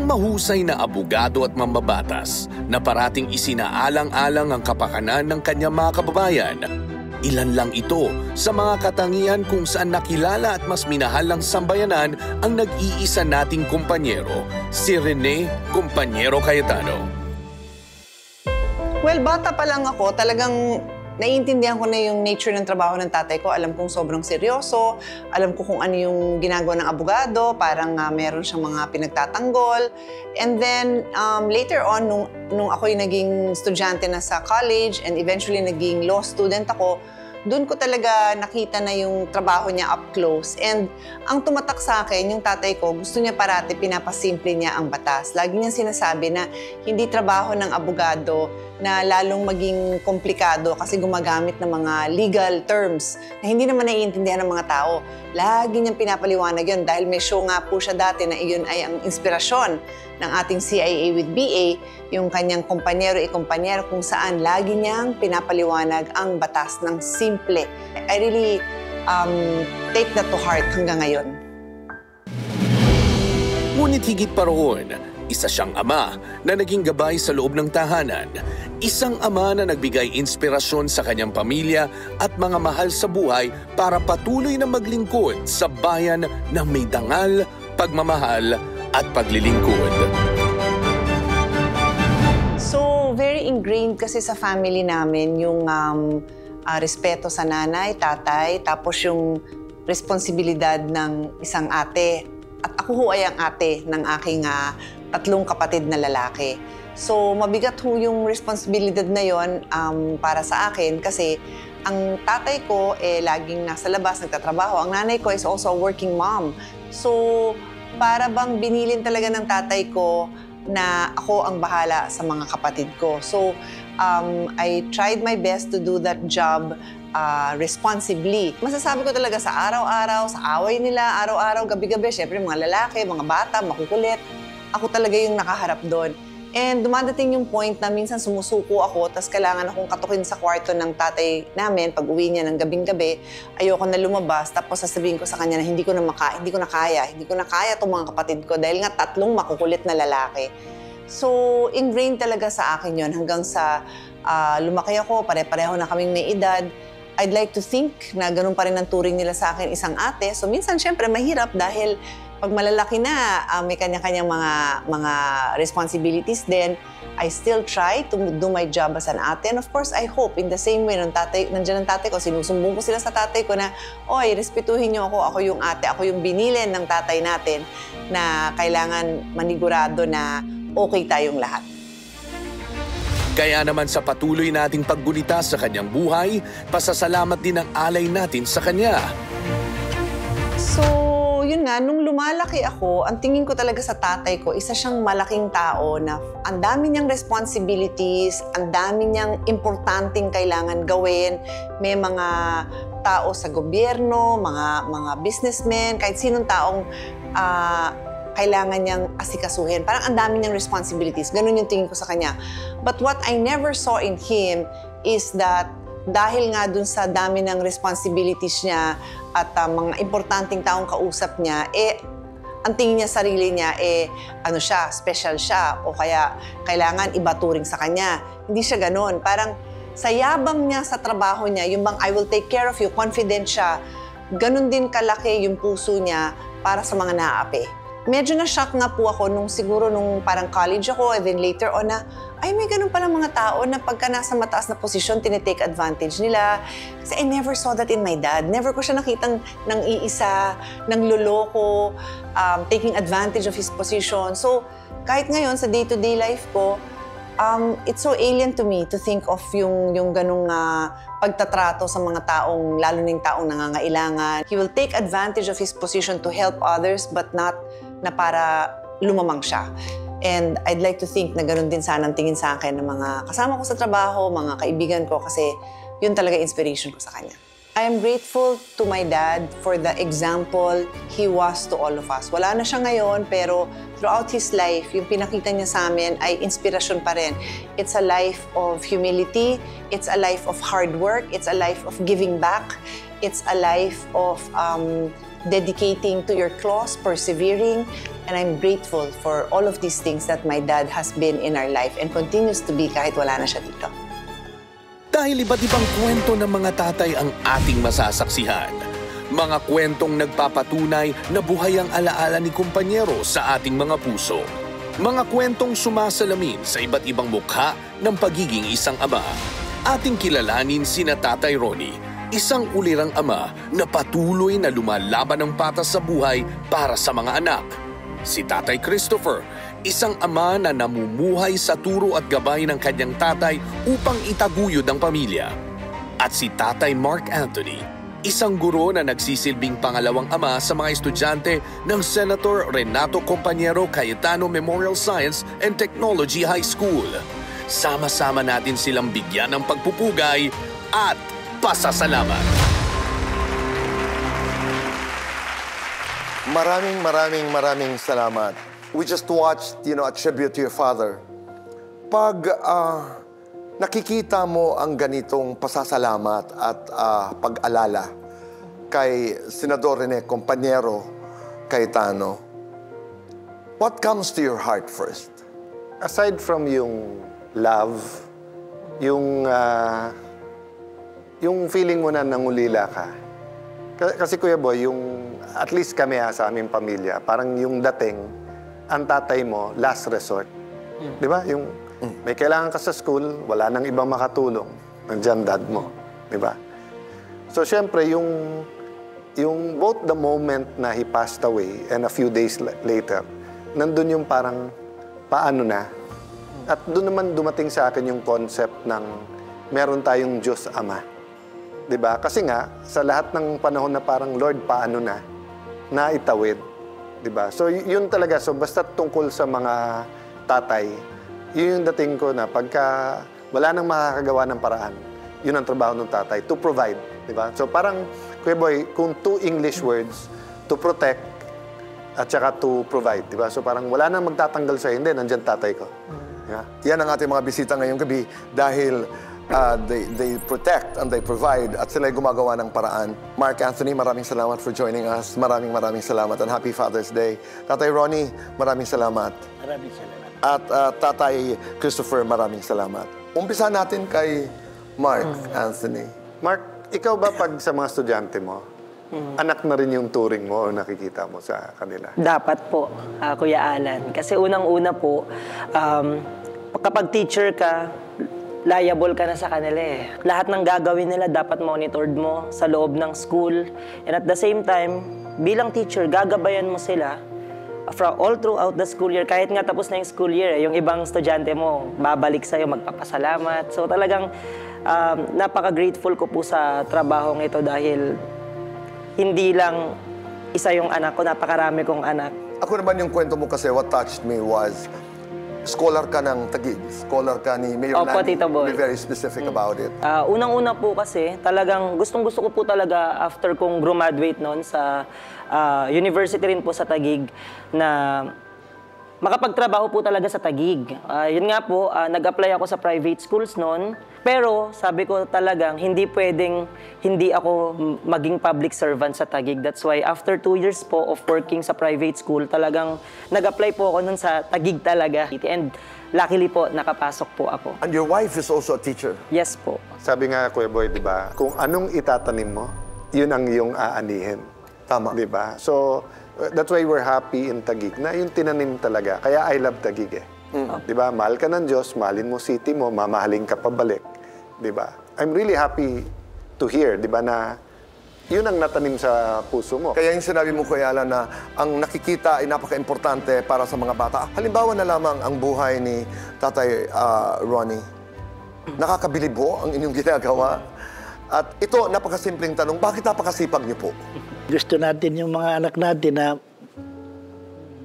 mahusay na abogado at mambabatas na parating isinaalang-alang ang kapakanan ng kanyang mga kababayan. Ilan lang ito sa mga katangian kung saan nakilala at mas minahal ng sambayanan ang nag-iisa nating kumpanyero, si Rene Compañero Cayetano. Well, bata pa lang ako, talagang naiintindihan ko na yung nature ng trabaho ng tatay ko. Alam kong sobrang seryoso, alam ko kung ano yung ginagawa ng abogado, parang meron siyang mga pinagtatanggol. And then, later on, nung ako'y naging estudyante na sa college and eventually naging law student ako, doon ko talaga nakita na yung trabaho niya up close. And ang tumatak sa akin, yung tatay ko, gusto niya parati pinapasimple niya ang batas. Lagi niyang sinasabi na hindi trabaho ng abogado na lalong maging komplikado kasi gumagamit ng mga legal terms na hindi naman naiintindihan ng mga tao. Lagi niyang pinapaliwanag yun dahil may show nga po siya dati na iyon ay ang inspirasyon ng ating CIA with BA, yung kanyang kumpanyero kung saan lagi niyang pinapaliwanag ang batas ng simple. I really take that to heart hanggang ngayon. Ngunit higit pa roon, isa siyang ama na naging gabay sa loob ng tahanan. Isang ama na nagbigay inspirasyon sa kanyang pamilya at mga mahal sa buhay para patuloy na maglingkod sa bayan na may dangal, pagmamahal at paglilingkod. So, very ingrained kasi sa family namin yung respeto sa nanay, tatay, tapos yung responsibilidad ng isang ate. At ako ho ay ang ate ng aking 3 kapatid na lalaki. So, mabigat ho yung responsibilidad na yon para sa akin kasi ang tatay ko laging nasa labas, nagtatrabaho. Ang nanay ko is also a working mom. So, para bang binilin talaga ng tatay ko na ako ang bahala sa mga kapatid ko. So, I tried my best to do that job responsibly. Masasabi ko talaga sa araw-araw, sa away nila, araw-araw, gabi-gabi, syempre mga lalaki, mga bata, makukulit. Ako talaga yung nakaharap doon. And dumadating yung point na minsan sumusuko ako, tapos kailangan akong katukin sa kwarto ng tatay namin pag uwi niya ng gabing-gabi. Ayoko na lumabas, tapos sasabihin ko sa kanya na hindi ko na kaya itong mga kapatid ko dahil nga 3 makukulit na lalaki. So, ingrained talaga sa akin yon hanggang sa lumaki ako, pare-pareho na kaming may edad. I'd like to think na ganun pa rin ang turing nila sa akin isang ate. So, minsan syempre mahirap dahil pag malalaki na, may kanya-kanyang mga responsibilities din, I still try to do my job as an ate. And of course, I hope in the same way, nandiyan ang tatay ko, sinusumbong ko sila sa tatay ko na, oy, respetuhin niyo ako yung ate, ako yung binilin ng tatay natin na kailangan manigurado na okay tayong lahat. Kaya naman sa patuloy nating paggunita sa kanyang buhay, pasasalamat din ang alay natin sa kanya. So, yun nga, nung lumalaki ako, ang tingin ko talaga sa tatay ko, isa siyang malaking tao na ang dami niyang responsibilities, ang dami niyang importanteng kailangan gawin. May mga tao sa gobyerno, mga businessmen, kahit sinong taong kailangan niyang asikasuhin. Parang ang dami niyang responsibilities. Ganun yung tingin ko sa kanya. But what I never saw in him is that dahil nga dun sa dami ng responsibilities niya at mga importanteng taong kausap niya, ang tingin niya sarili niya, special siya o kaya kailangan iba turing sa kanya. Hindi siya ganun. Parang sa yabang niya sa trabaho niya, yung bang I will take care of you, confident siya, ganun din kalaki yung puso niya para sa mga naaapi. Medyo na-shock nga po ako nung parang college ako and then later on na, ay may ganun palang mga tao na pagka nasa mataas na posisyon, tinitake advantage nila. Kasi I never saw that in my dad. Never ko siya nakitang nang iisa, nang loloko, taking advantage of his position. So kahit ngayon sa day-to-day life ko, it's so alien to me to think of yung ganung pagtatrato sa mga taong, lalo na yung taong nangangailangan. He will take advantage of his position to help others but not na para lumamang siya. And I'd like to think na ganun din sana ang tingin sa akin ng mga kasama ko sa trabaho, mga kaibigan ko, kasi yun talaga inspiration ko sa kanya. I am grateful to my dad for the example he was to all of us. Wala na siya ngayon, pero throughout his life, yung pinakita niya sa amin ay inspirasyon pa rin. It's a life of humility, it's a life of hard work, it's a life of giving back, It's a life of dedicating to your cause, persevering, and I'm grateful for all of these things that my dad has been in our life and continues to be kahit wala na siya dito. Dahil iba't ibang kwento ng mga tatay ang ating masasaksihan. Mga kwentong nagpapatunay na buhay ang alaala ni kumpanyero sa ating mga puso. Mga kwentong sumasalamin sa iba't ibang mukha ng pagiging isang ama. Ating kilalanin sina Tatay Ronnie, isang ulirang ama na patuloy na lumalaban ng patas sa buhay para sa mga anak. Si Tatay Christopher, isang ama na namumuhay sa turo at gabay ng kanyang tatay upang itaguyod ang pamilya. At si Tatay Mark Anthony, isang guro na nagsisilbing pangalawang ama sa mga estudyante ng Senator Renato Compañero Cayetano Memorial Science and Technology High School. Sama-sama natin silang bigyan ng pagpupugay at pasasalamat. Maraming salamat. We just watched, a tribute to your father. Pag nakikita mo ang ganitong pasasalamat at pag-alala kay Senador Rene Compañero Cayetano, what comes to your heart first? Aside from yung love, yung feeling mo na nangulila ka. Kasi Kuya Boy, at least kami sa aming pamilya, parang yung dating, ang tatay mo, last resort. Di ba? Yung may kailangan ka sa school, wala nang ibang makatulong. Nandiyan dad mo. Di ba? So, syempre, yung both the moment na he passed away and a few days later, nandun yung parang, paano na? At doon naman dumating sa akin yung concept ng meron tayong Diyos Ama. Di ba? Kasi nga, sa lahat ng panahon na parang, Lord, paano na? Naitawid. Di ba? So, yun talaga. So, basta tungkol sa mga tatay, yun yung dating ko na pagka wala nang makakagawa ng paraan, yun ang trabaho ng tatay, to provide. Di ba? So, parang, Kuya Boy, kung two English words, to protect at saka to provide. Di ba? So, parang wala nang magtatanggal sa'yo. Hindi, nandyan tatay ko. Yeah. Yan ang ating mga bisita ngayong gabi dahil they protect and they provide at sila'y gumagawa ng paraan. Mark Anthony, maraming salamat for joining us. Maraming salamat and Happy Father's Day. Tatay Ronnie, maraming salamat. Maraming salamat. At Tatay Christopher, maraming salamat. Umpisa natin kay Mark Anthony. Mark, ikaw ba pag sa mga estudyante mo, anak na rin yung turing mo o nakikita mo sa kanila? Dapat po, Kuya Alan. Kasi unang-una po, kapag teacher ka, liable ka na sa kanila eh. Lahat ng gagawin nila dapat monitored mo sa loob ng school. And at the same time, bilang teacher, gagabayan mo sila all throughout the school year. Kahit nga tapos na yung school year, yung ibang estudyante mo, babalik sa'yo, magpapasalamat. So talagang napaka-grateful ko po sa trabahong ito dahil hindi lang isa yung anak ko, napakarami kong anak. Ako naman yung kwento mo kasi what touched me was scholar ka ng Taguig, scholar ka ni Mayor Opo, Lani. Tito Boy. Be very specific about it. Unang-una po kasi, talagang gustong-gusto ko po talaga after kong graduate noon sa university rin po sa Taguig na makapagtrabaho po talaga sa Taguig. Yun nga po, nag-apply ako sa private schools noon. Pero sabi ko talagang hindi pwedeng hindi ako maging public servant sa Taguig. That's why after 2 years po of working sa private school, talagang nag-apply po ako nun sa Taguig talaga. And luckily po, nakapasok po ako. And your wife is also a teacher. Yes po. Sabi nga, Kuya Boy, di ba, kung anong itatanim mo, yun ang iyong aanihin. Tama. Di ba? So, that's why we're happy in Taguig na yung tinanim talaga. Kaya I love Taguig eh. Di ba? Mahal ka ng Diyos, mahalin mo city mo, mamahalin ka pabalik. Di ba? I'm really happy to hear, di ba, na yun ang natanim sa puso mo. Kaya yung sinabi mo, Kuya Alan, na ang nakikita ay napaka-importante para sa mga bata. Halimbawa na lamang ang buhay ni Tatay Ronnie. Nakakabilib po ang inyong ginagawa. At ito, napakasimpleng tanong, bakit napakasipag niyo po? Gusto natin yung mga anak natin na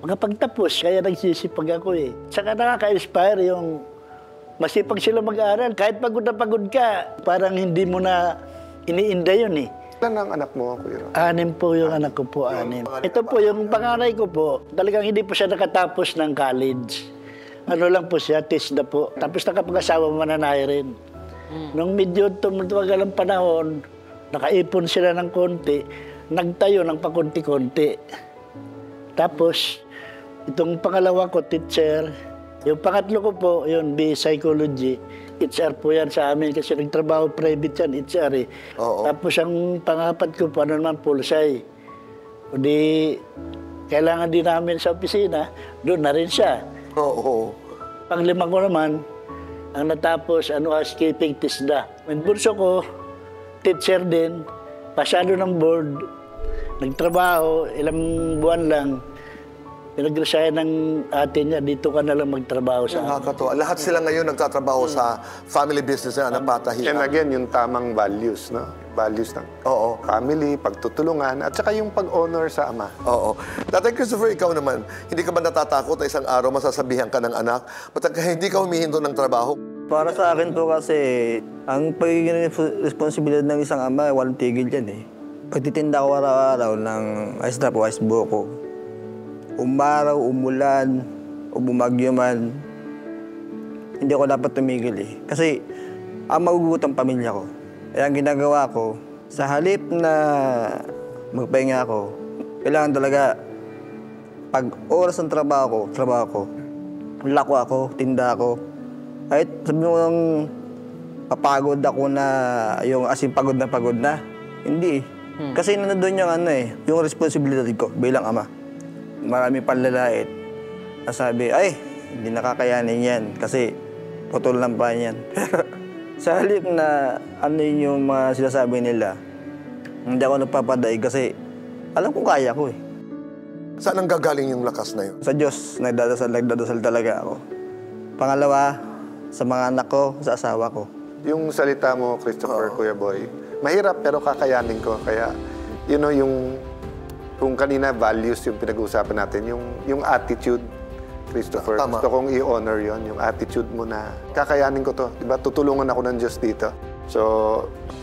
makapagtapos, kaya nagsisipag ako eh. Saka nakaka-inspire yung masipag sila mag-aaral. Kahit pagod na pagod ka, parang hindi mo na iniinda yun eh. Ilan ang anak mo, Kuya Ron? 6 po yung anak ko po, 6. Ito po, yung panganay ko po, talagang hindi po siya nakatapos ng college. Ano lang po siya, TESDA po. Tapos nakapag-asawa, mananay rin. Nung medyo tumutuwagal ang panahon, nakaipon sila ng konti, nagtayo ng pakunti-kunti. Tapos, itong pangalawa ko, teacher. Yung pangatlo ko po, yun, Psychology. HR po yan sa amin kasi nagtrabaho private yan, HR eh. Oo. Tapos ang pangapat ko po, ano naman, Pulsay. O di, kailangan din namin sa opisina, doon na rin siya. Oo. Panglima ko naman, ang natapos, housekeeping, TISDA. Yung bunso ko, teacher din, pasado ng board, nagtrabaho, ilang buwan lang, pinag-resign ng ate niya, dito ka na lang magtrabaho sa amin. Nakakatuwa. Lahat sila ngayon nagtatrabaho sa family business na napatahian. And again, yung tamang values, no? Values ng Oo. family, pagtutulungan, at saka yung pag-honor sa ama. Oo. Tatay Christopher, ikaw naman, hindi ka ba natatakot na isang araw masasabihan ka ng anak, ba't hindi ka humihinto ng trabaho? Para sa akin po kasi, ang pagiging responsibilidad ng isang ama, walang tigil yan eh. Pagtitinda ko araw-araw ng ice drop o ice buko, umaraw, umulan, o bumagyo man, hindi ako dapat tumigil eh. Kasi ang magugutom pamilya ko. Kaya ang ginagawa ko, sa halip na magpahinga ako, kailangan talaga, pag oras ng trabaho ko, lako ako, tinda ako. Kahit sabi mo yung papagod ako na, yung asin pagod na, hindi eh. Kasi nandun yung yung responsibilidad ko bilang ama. Marami panlalait. Nasabi, ay, hindi nakakayanin yan kasi putol lang pa yan. Sa halip na yung mga sinasabi nila, hindi ako nagpapadaig kasi alam kong kaya ko eh. Saan ang gagaling yung lakas na yun? Sa Diyos, nagdadasal talaga ako. Pangalawa, sa mga anak ko, sa asawa ko. Yung salita mo, Christopher, Kuya Boy, mahirap pero kakayanin ko. Kaya, yung kung kanina values yung pinag-uusapan natin, yung attitude, Christopher, Tama. gusto kong i-honor yon, yung attitude mo na kakayanin ko to. Diba? Tutulungan ako ng Diyos dito. So,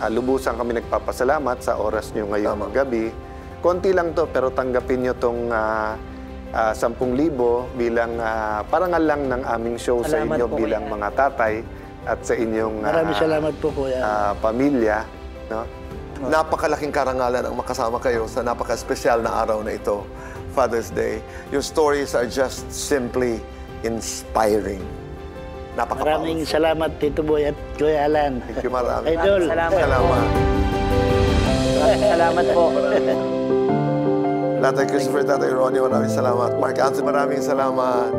lubusan kami nagpapasalamat sa oras nyo ngayong gabi. Konti lang to, pero tanggapin nyo tong 10,000 bilang parangal lang ng aming show sa Salamat inyo po, bilang Kuya. mga tatay at sa inyong Maraming salamat po, Kuya. pamilya. No? Napakalaking karangalan ang makasama kayo sa napaka-espesyal na araw na ito, Father's Day. Your stories are just simply inspiring. Maraming salamat, Tito Boy at Kuya Alan. Thank you, marami. Idol. Salamat. Salamat. Salamat po. Tatay Christopher, Tatay Ronnie, maraming salamat. Mark Anthony, maraming salamat.